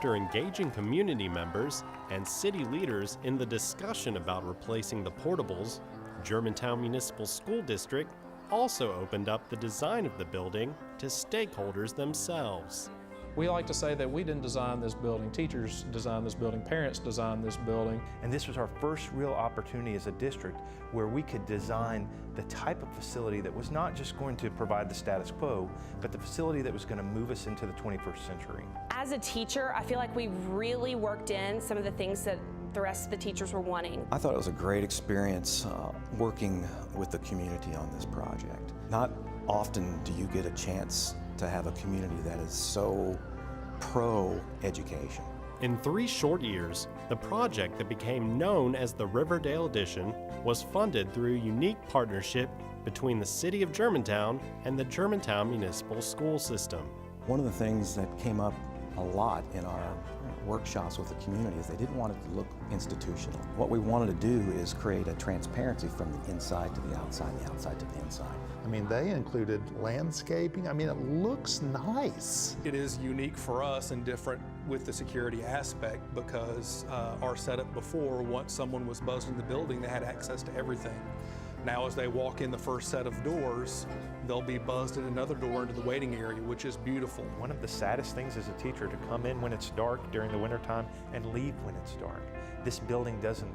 After engaging community members and city leaders in the discussion about replacing the portables, Germantown Municipal School District also opened up the design of the building to stakeholders themselves. We like to say that we didn't design this building, teachers designed this building, parents designed this building. And this was our first real opportunity as a district where we could design the type of facility that was not just going to provide the status quo, but the facility that was going to move us into the 21st century. As a teacher, I feel like we really worked in some of the things that the rest of the teachers were wanting. I thought it was a great experience working with the community on this project. Not often do you get a chance to have a community that is so pro-education. In 3 short years, the project that became known as the Riverdale Edition was funded through a unique partnership between the City of Germantown and the Germantown Municipal School System. One of the things that came up a lot in our workshops with the community is they didn't want it to look institutional. What we wanted to do is create a transparency from the inside to the outside, the outside to the inside. I mean, they included landscaping. I mean, it looks nice. It is unique for us and different with the security aspect because our setup before, once someone was buzzed in the building, they had access to everything. Now as they walk in the first set of doors, they'll be buzzed in another door into the waiting area, which is beautiful. One of the saddest things as a teacher to come in when it's dark during the wintertime and leave when it's dark. This building doesn't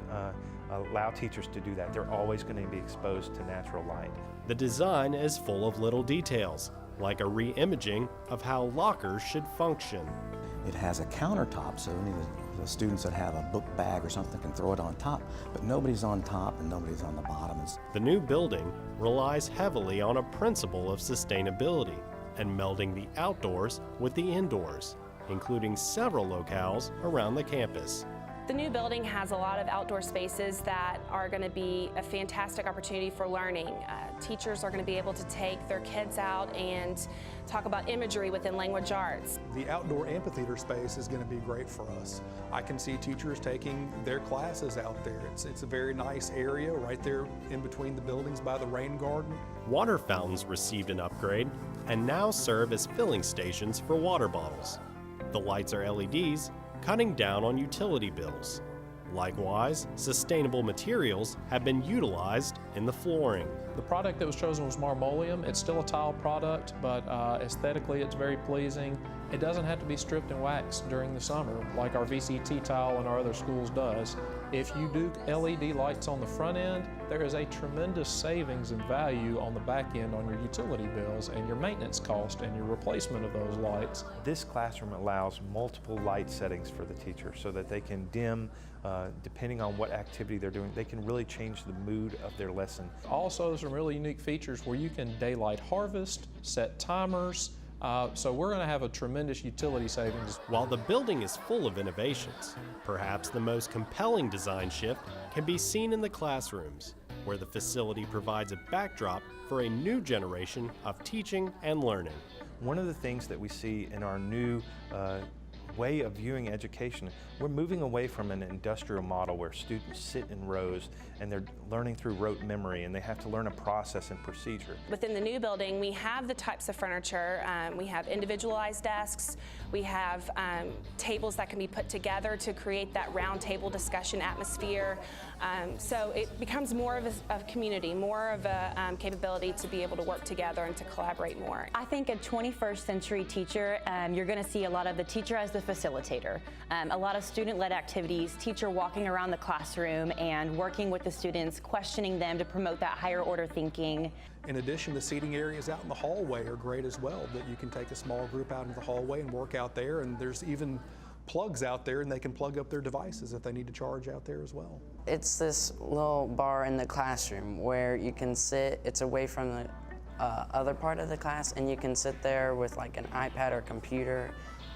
allow teachers to do that. They're always going to be exposed to natural light. The design is full of little details, like a re-imaging of how lockers should function. It has a countertop, so any of the students that have a book bag or something can throw it on top, but nobody's on top and nobody's on the bottom. The new building relies heavily on a principle of sustainability and melding the outdoors with the indoors, including several locales around the campus. The new building has a lot of outdoor spaces that are going to be a fantastic opportunity for learning. Teachers are going to be able to take their kids out and talk about imagery within language arts. The outdoor amphitheater space is going to be great for us. I can see teachers taking their classes out there. It's a very nice area right there in between the buildings by the rain garden. Water fountains received an upgrade and now serve as filling stations for water bottles. The lights are LEDs, cutting down on utility bills. Likewise, sustainable materials have been utilized in the flooring. The product that was chosen was marmoleum. It's still a tile product, but aesthetically it's very pleasing. It doesn't have to be stripped and waxed during the summer like our VCT tile in our other schools does. If you do LED lights on the front end, there is a tremendous savings in value on the back end on your utility bills and your maintenance cost and your replacement of those lights. This classroom allows multiple light settings for the teacher so that they can dim depending on what activity they're doing. They can really change the mood of their lesson. Also, some really unique features where you can daylight harvest, set timers, so we're going to have a tremendous utility savings. While the building is full of innovations, perhaps the most compelling design shift can be seen in the classrooms, where the facility provides a backdrop for a new generation of teaching and learning. One of the things that we see in our new way of viewing education, we're moving away from an industrial model where students sit in rows and they're learning through rote memory and they have to learn a process and procedure. Within the new building, we have the types of furniture. We have individualized desks. We have tables that can be put together to create that round table discussion atmosphere. So it becomes more of a community, more of a capability to be able to work together and to collaborate more. I think a 21st century teacher, you're going to see a lot of the teacher as the facilitator. A lot of student-led activities, teacher walking around the classroom and working with the students, questioning them to promote that higher order thinking. In addition, the seating areas out in the hallway are great as well, that you can take a small group out into the hallway and work out there, and there's even plugs out there and they can plug up their devices if they need to charge out there as well. It's this little bar in the classroom where you can sit, it's away from the other part of the class, and you can sit there with like an iPad or computer,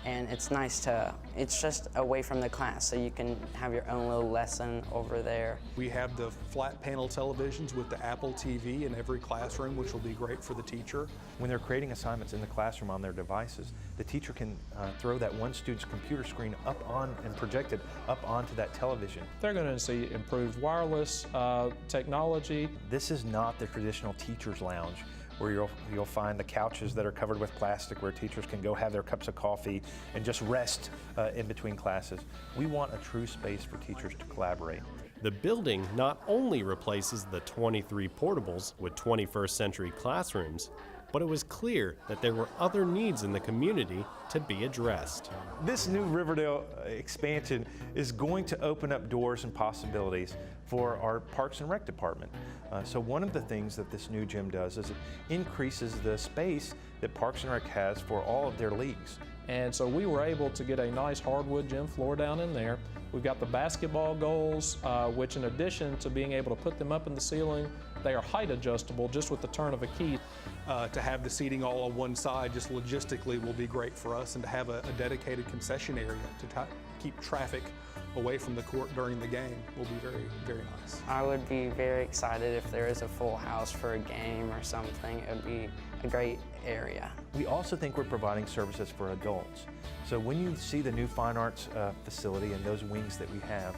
and it's nice to, it's just away from the class, so you can have your own little lesson over there. We have the flat panel televisions with the Apple TV in every classroom, which will be great for the teacher. When they're creating assignments in the classroom on their devices, the teacher can throw that one student's computer screen up on and project it up onto that television. They're going to see improved wireless technology. This is not the traditional teacher's lounge where you'll find the couches that are covered with plastic where teachers can go have their cups of coffee and just rest in between classes. We want a true space for teachers to collaborate. The building not only replaces the 23 portables with 21st century classrooms, but it was clear that there were other needs in the community to be addressed. This new Riverdale expansion is going to open up doors and possibilities for our Parks and Rec department. So one of the things that this new gym does is it increases the space that Parks and Rec has for all of their leagues. And so we were able to get a nice hardwood gym floor down in there. We've got the basketball goals, which in addition to being able to put them up in the ceiling, they are height adjustable just with the turn of a key. To have the seating all on one side just logistically will be great for us, and to have a dedicated concession area to keep traffic away from the court during the game will be very, very nice. I would be very excited if there is a full house for a game or something. It would be a great area. We also think we're providing services for adults. So when you see the new fine arts facility and those wings that we have,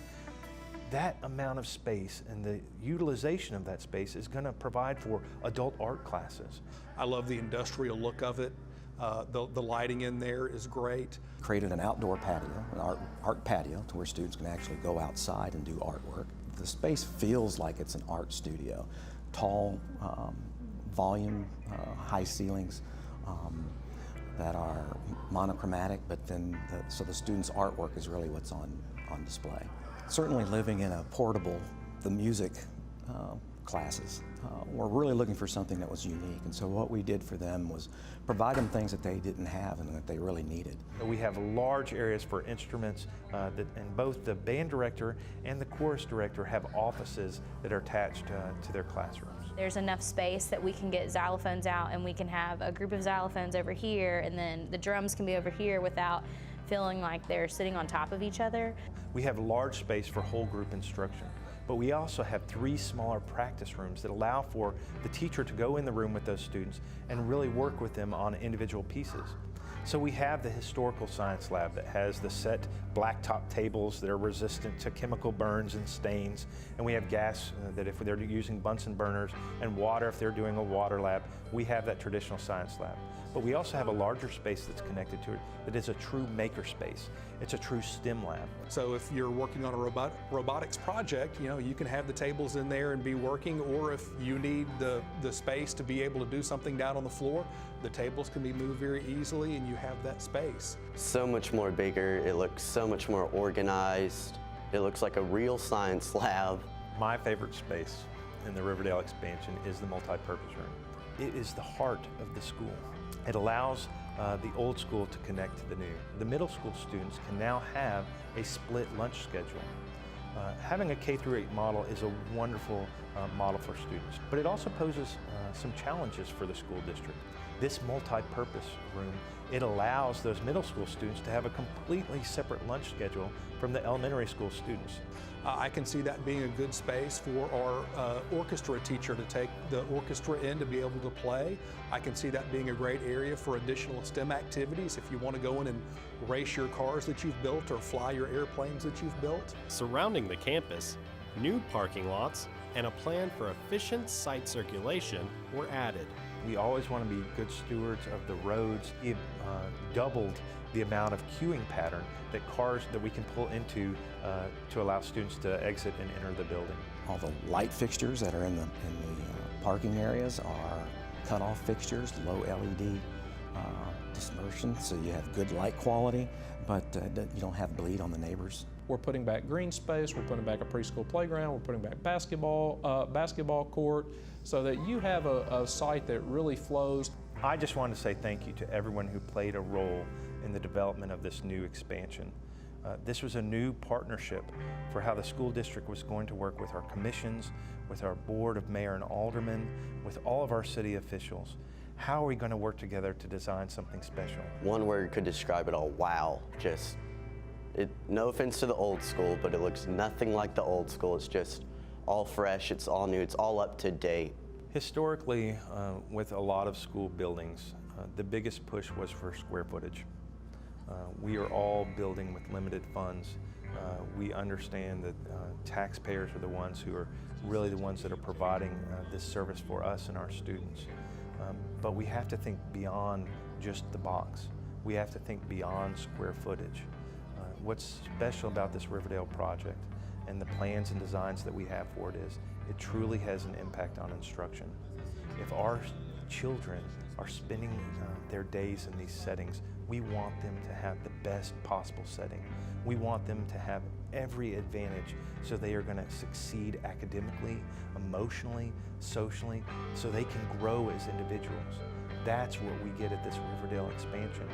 that amount of space and the utilization of that space is going to provide for adult art classes. I love the industrial look of it. The lighting in there is great. Created an outdoor patio, an art patio, to where students can actually go outside and do artwork. The space feels like it's an art studio. Tall, volume, high ceilings that are monochromatic, but then so the students' artwork is really what's on display. Certainly living in a portable, the music classes, we're really looking for something that was unique. And so what we did for them was provide them things that they didn't have and that they really needed. We have large areas for instruments, and both the band director and the chorus director have offices that are attached to their classrooms. There's enough space that we can get xylophones out, and we can have a group of xylophones over here, and then the drums can be over here without feeling like they're sitting on top of each other. We have large space for whole group instruction, but we also have 3 smaller practice rooms that allow for the teacher to go in the room with those students and really work with them on individual pieces. So we have the historical science lab that has the set blacktop tables that are resistant to chemical burns and stains, and we have gas that if they're using Bunsen burners, and water if they're doing a water lab. We have that traditional science lab. But we also have a larger space that's connected to it that is a true maker space. It's a true STEM lab. So if you're working on a robotics project, you can have the tables in there and be working, or if you need the space to be able to do something down on the floor, the tables can be moved very easily and you have that space. So much more bigger, it looks so much more organized. It looks like a real science lab. My favorite space in the Riverdale expansion is the multi-purpose room. It is the heart of the school. It allows the old school to connect to the new. The middle school students can now have a split lunch schedule. Having a K-8 model is a wonderful model for students, but it also poses some challenges for the school district. This multi-purpose room, it allows those middle school students to have a completely separate lunch schedule from the elementary school students. I can see that being a good space for our orchestra teacher to take the orchestra in to be able to play. I can see that being a great area for additional STEM activities if you want to go in and race your cars that you've built or fly your airplanes that you've built. Surrounding the campus, new parking lots and a plan for efficient site circulation were added. We always want to be good stewards of the roads. We've doubled the amount of queuing pattern that cars that we can pull into to allow students to exit and enter the building. All the light fixtures that are in the parking areas are cutoff fixtures, low LED dispersion, so you have good light quality, but you don't have bleed on the neighbors. We're putting back green space, we're putting back a preschool playground, we're putting back basketball court, so that you have a site that really flows. I just want to say thank you to everyone who played a role in the development of this new expansion. This was a new partnership for how the school district was going to work with our commissions, with our board of mayor and aldermen, with all of our city officials. How are we going to work together to design something special? One word could describe it all: wow. No offense to the old school, but it looks nothing like the old school. It's just all fresh, it's all new, it's all up to date. Historically, with a lot of school buildings, the biggest push was for square footage. We are all building with limited funds. We understand that taxpayers are the ones who are really the ones that are providing this service for us and our students. But we have to think beyond just the box. We have to think beyond square footage. What's special about this Riverdale project and the plans and designs that we have for it is it truly has an impact on instruction. If our children are spending their days in these settings, we want them to have the best possible setting. We want them to have every advantage so they are going to succeed academically, emotionally, socially, so they can grow as individuals. That's what we get at this Riverdale expansion.